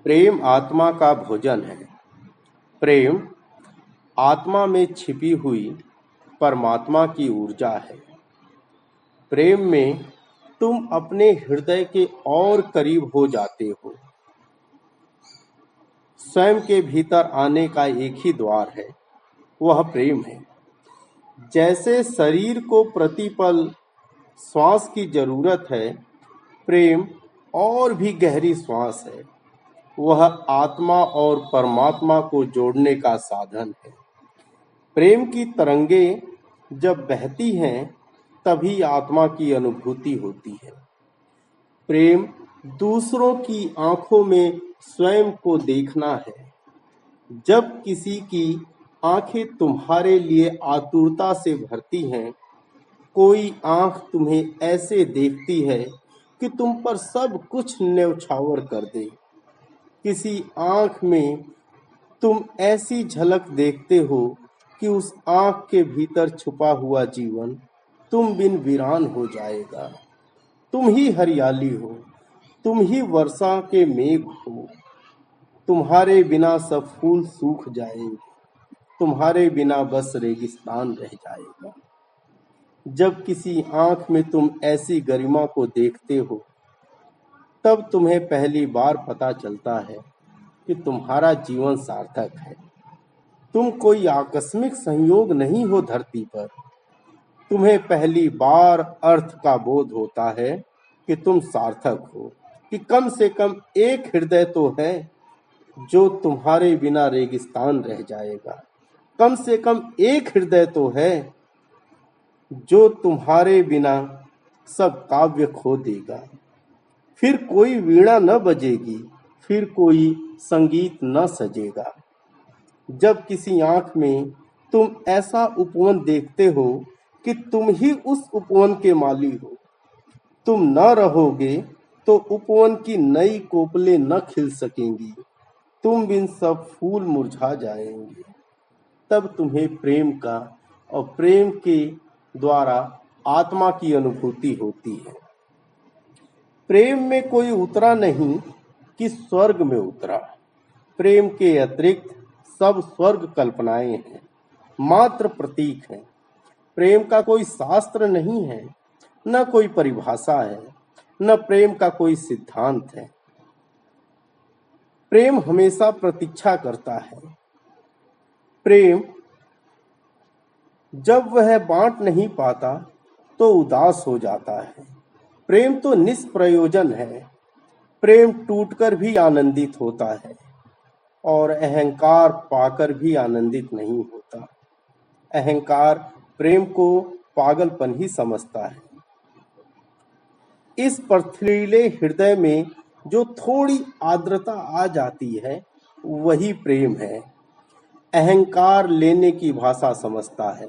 प्रेम आत्मा का भोजन है। प्रेम आत्मा में छिपी हुई परमात्मा की ऊर्जा है। प्रेम में तुम अपने हृदय के और करीब हो जाते हो। स्वयं के भीतर आने का एक ही द्वार है, वह प्रेम है। जैसे शरीर को प्रतिपल श्वास की जरूरत है, प्रेम और भी गहरी श्वास है। वह आत्मा और परमात्मा को जोड़ने का साधन है। प्रेम की तरंगें जब बहती हैं, तभी आत्मा की अनुभूति होती है। प्रेम दूसरों की आंखों में स्वयं को देखना है। जब किसी की आंखें तुम्हारे लिए आतुरता से भरती हैं, कोई आंख तुम्हें ऐसे देखती है कि तुम पर सब कुछ न्यौछावर कर दे। किसी आंख में तुम ऐसी झलक देखते हो कि उस आंख के भीतर छुपा हुआ जीवन तुम बिन वीरान हो जाएगा। तुम ही हरियाली हो, तुम ही वर्षा के मेघ हो। तुम्हारे बिना सब फूल सूख जाएंगे, तुम्हारे बिना बस रेगिस्तान रह जाएगा। जब किसी आंख में तुम ऐसी गरिमा को देखते हो, तब तुम्हें पहली बार पता चलता है कि तुम्हारा जीवन सार्थक है। तुम कोई आकस्मिक संयोग नहीं हो धरती पर। तुम्हें पहली बार अर्थ का बोध होता है कि तुम सार्थक हो, कि कम से कम एक हृदय तो है जो तुम्हारे बिना रेगिस्तान रह जाएगा। कम से कम एक हृदय तो है जो तुम्हारे बिना सब काव्य खो देगा। फिर कोई वीणा न बजेगी, फिर कोई संगीत न सजेगा। जब किसी आंख में तुम ऐसा उपवन देखते हो कि तुम ही उस उपवन के माली हो, तुम न रहोगे तो उपवन की नई कोपलें न खिल सकेंगी। तुम बिन सब फूल मुरझा जाएंगे। तब तुम्हें प्रेम का और प्रेम के द्वारा आत्मा की अनुभूति होती है। प्रेम में कोई उतरा नहीं कि स्वर्ग में उतरा। प्रेम के अतिरिक्त सब स्वर्ग कल्पनाएं हैं, मात्र प्रतीक हैं। प्रेम का कोई शास्त्र नहीं है, न कोई परिभाषा है, न प्रेम का कोई सिद्धांत है। प्रेम हमेशा प्रतीक्षा करता है। प्रेम जब वह बांट नहीं पाता तो उदास हो जाता है। प्रेम तो निष्प्रयोजन है। प्रेम टूटकर भी आनंदित होता है और अहंकार पाकर भी आनंदित नहीं होता। अहंकार प्रेम को पागलपन ही समझता है। इस पथरीले हृदय में जो थोड़ी आर्द्रता आ जाती है, वही प्रेम है। अहंकार लेने की भाषा समझता है,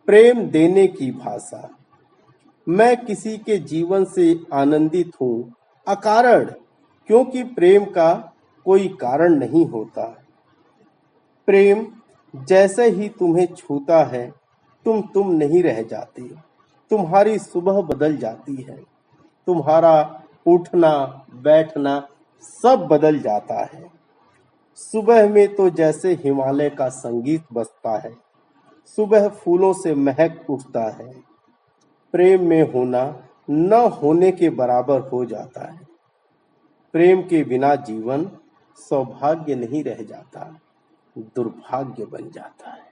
प्रेम देने की भाषा। मैं किसी के जीवन से आनंदित हूँ अकारण, क्योंकि प्रेम का कोई कारण नहीं होता। प्रेम जैसे ही तुम्हें छूता है, तुम नहीं रह जाते। तुम्हारी सुबह बदल जाती है। तुम्हारा उठना बैठना सब बदल जाता है। सुबह में तो जैसे हिमालय का संगीत बजता है, सुबह फूलों से महक उठता है। प्रेम में होना न होने के बराबर हो जाता है। प्रेम के बिना जीवन सौभाग्य नहीं रह जाता, दुर्भाग्य बन जाता है।